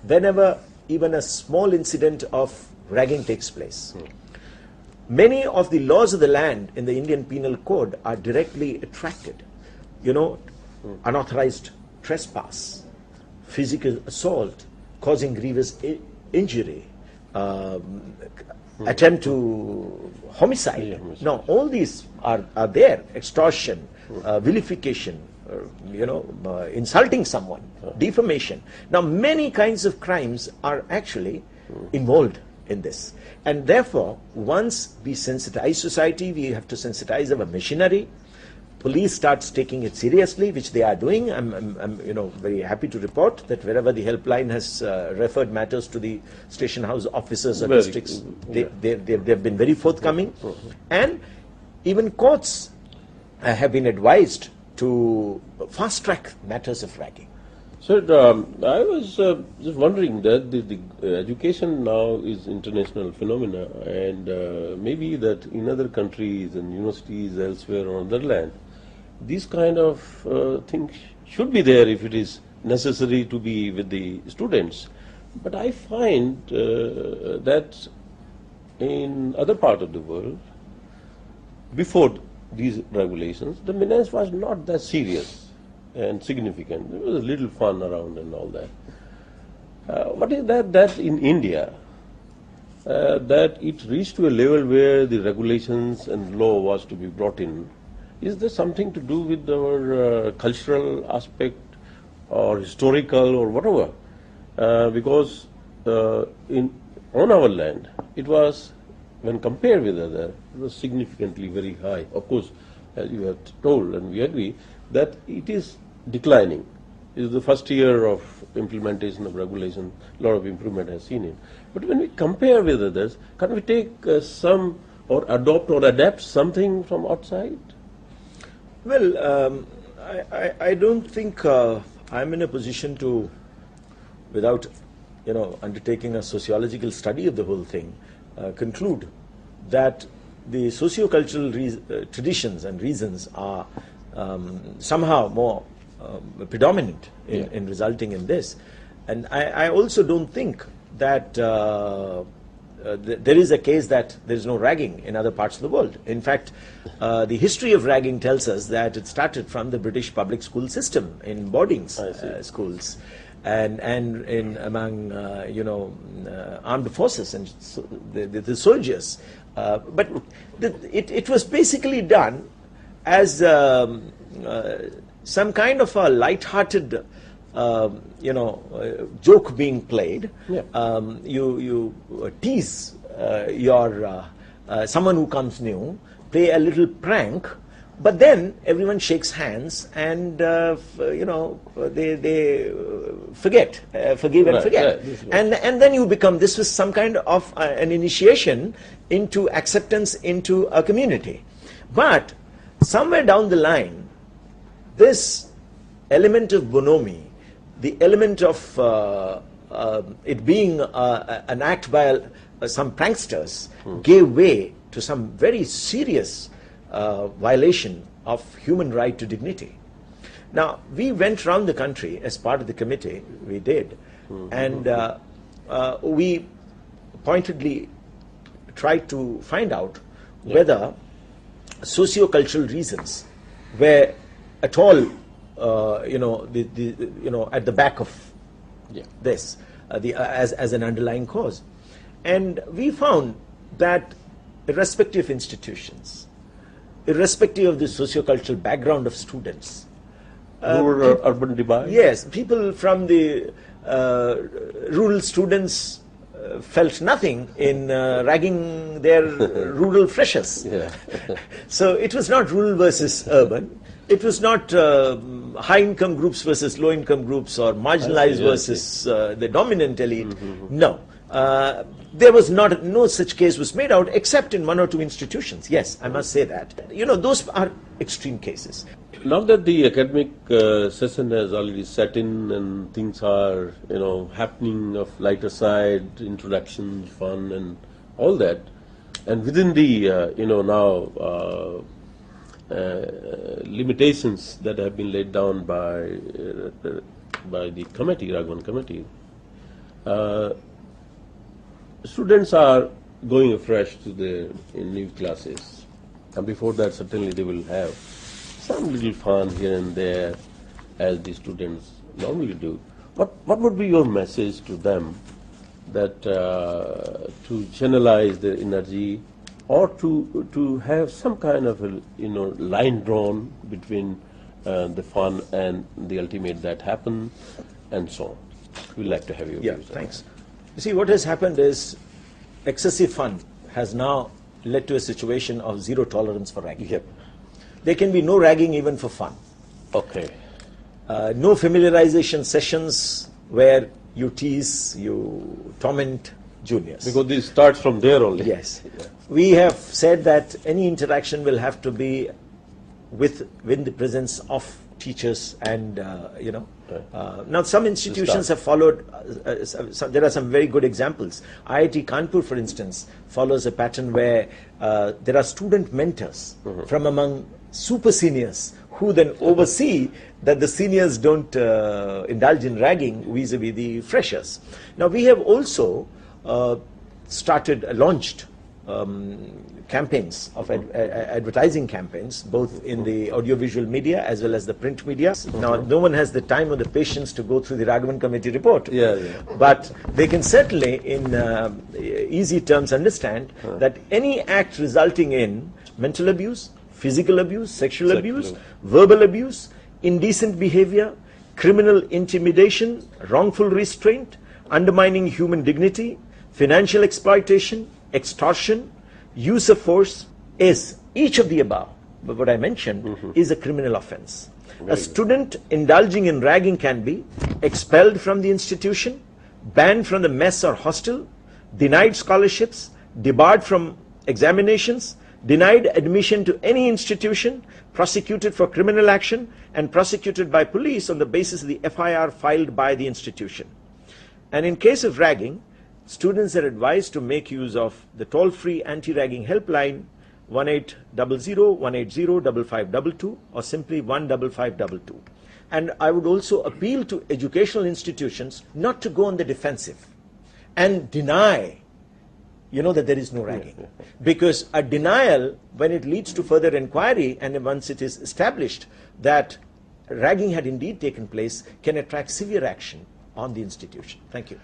whenever even a small incident of ragging takes place. Many of the laws of the land in the Indian Penal Code are directly attracted. You know, unauthorized trespass, physical assault, causing grievous injury, attempt to homicide. Now, all these are there. Extortion, vilification, insulting someone, defamation. Now, many kinds of crimes are actually involved in this. And therefore, once we sensitize society, we have to sensitize our machinery. Police starts taking it seriously, which they are doing. I'm very happy to report that wherever the helpline has referred matters to the station house officers or districts, they've been very forthcoming. And even courts have been advised to fast-track matters of ragging. Sir, I was just wondering that the education now is international phenomena, and maybe that in other countries and universities elsewhere on the land, these kind of things should be there if it is necessary to be with the students. But I find that in other part of the world, before these regulations, the menace was not that serious and significant. There was a little fun around and all that. What is that in India, that it reached to a level where the regulations and law was to be brought in? Is there something to do with our cultural aspect or historical or whatever? Because on our land, it was, when compared with other, it was significantly very high. Of course, as you have told, and we agree, that it is declining. It is the first year of implementation of regulation, a lot of improvement has seen it. But when we compare with others, can we take some or adopt or adapt something from outside? Well, I don't think I'm in a position to, without undertaking a sociological study of the whole thing, conclude that the socio-cultural traditions and reasons are somehow more predominant in resulting in this. And I also don't think that there is a case that there is no ragging in other parts of the world. In fact, the history of ragging tells us that it started from the British public school system in boarding schools and in among armed forces and the soldiers. But it was basically done as some kind of a light-hearted joke being played. You tease your someone who comes new, play a little prank, but then everyone shakes hands and they forget, forgive and forget, and then you become. This was some kind of an initiation into acceptance into a community, but somewhere down the line, this element of bonhomie, the element of it being an act by some pranksters, gave way to some very serious violation of human right to dignity. Now, we went around the country as part of the committee, we did, and we pointedly tried to find out whether socio-cultural reasons were at all at the back of this as an underlying cause. And we found that irrespective of institutions, irrespective of the socio-cultural background of students, urban divide? Yes, people from the rural students felt nothing in ragging their rural freshers. So it was not rural versus urban. It was not high-income groups versus low-income groups or marginalized versus the dominant elite. No. There was no such case was made out except in one or two institutions. Yes, I must say that. Those are extreme cases. Now that the academic session has already set in and things are, happening of lighter side, introduction, fun and all that, and within the, limitations that have been laid down by the committee, Raghavan committee, Students are going afresh to the new classes, and before that certainly they will have some little fun here and there, as the students normally do. What would be your message to them, that to channelize their energy, or to have some kind of a, line drawn between the fun and the ultimate that happen, and so on? We'd like to have your views. Thanks. You see, what has happened is excessive fun has now led to a situation of zero tolerance for ragging. Yep. There can be no ragging even for fun. Okay. No familiarization sessions where you tease, you torment juniors. Because this starts from there only. Yes. Yeah. We have said that any interaction will have to be within the presence of teachers and, now some institutions have followed, there are some very good examples. IIT Kanpur, for instance, follows a pattern where there are student mentors from among super seniors who then oversee that the seniors don't indulge in ragging vis-a-vis the freshers. Now we have also launched campaigns of advertising campaigns, both in the audiovisual media as well as the print media. Now, no one has the time or the patience to go through the Raghavan Committee report. But they can certainly, in easy terms, understand that any act resulting in mental abuse, physical abuse, sexual abuse, verbal abuse, indecent behavior, criminal intimidation, wrongful restraint, undermining human dignity, financial exploitation, extortion, use of force, is each of the above, but what I mentioned is a criminal offense. A student indulging in ragging can be expelled from the institution, banned from the mess or hostel, denied scholarships, debarred from examinations, denied admission to any institution, prosecuted for criminal action, and prosecuted by police on the basis of the FIR filed by the institution. And in case of ragging, students are advised to make use of the toll-free anti-ragging helpline 1800-180-5522 or simply 15522. And I would also appeal to educational institutions not to go on the defensive and deny, that there is no ragging. Because a denial, when it leads to further inquiry and once it is established that ragging had indeed taken place, can attract severe action on the institution. Thank you.